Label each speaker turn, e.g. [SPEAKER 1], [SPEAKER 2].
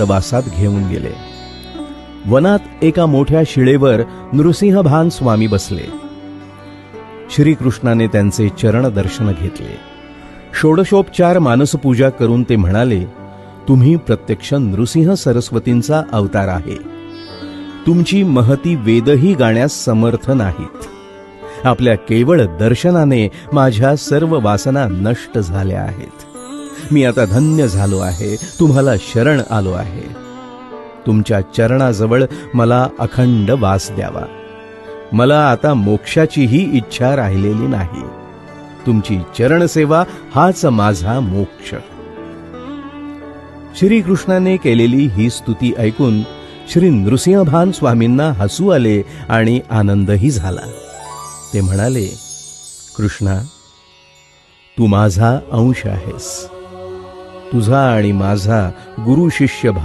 [SPEAKER 1] वासात घेऊन गेले. वनात एका मोठ्या शिळेवर नृसिंहभान स्वामी बसले. श्रीकृष्णाने त्यांचे चरण दर्शन घेतले. षोडशोपचार मानसपूजा करून ते म्हणाले, तुम्ही प्रत्यक्ष नृसिंह सरस्वतींचा अवतार आहे. तुमची महती वेदही गाण्यास समर्थ नाहीत. आपल्या केवळ दर्शनाने माझ्या सर्व वासना नष्ट झाल्या आहेत. मी आता धन्य झालो आहे. तुम्हाला शरण आलो आहे. तुमच्या चरणाजवळ मला अखंड वास द्यावा. मला आता मोक्षाचीही इच्छा राहिलेली नाही. तुमची चरणसेवा हाच माझा मोक्ष. श्रीकृष्णाने केलेली ही स्तुती ऐकून श्री नृसिंहभान स्वामींना हसू आले आणि आनंदही झाला. ते म्हणाले, कृष्णा, तू माझा अंश आहेस. तुझा आणि माझा गुरु शिष्य भाव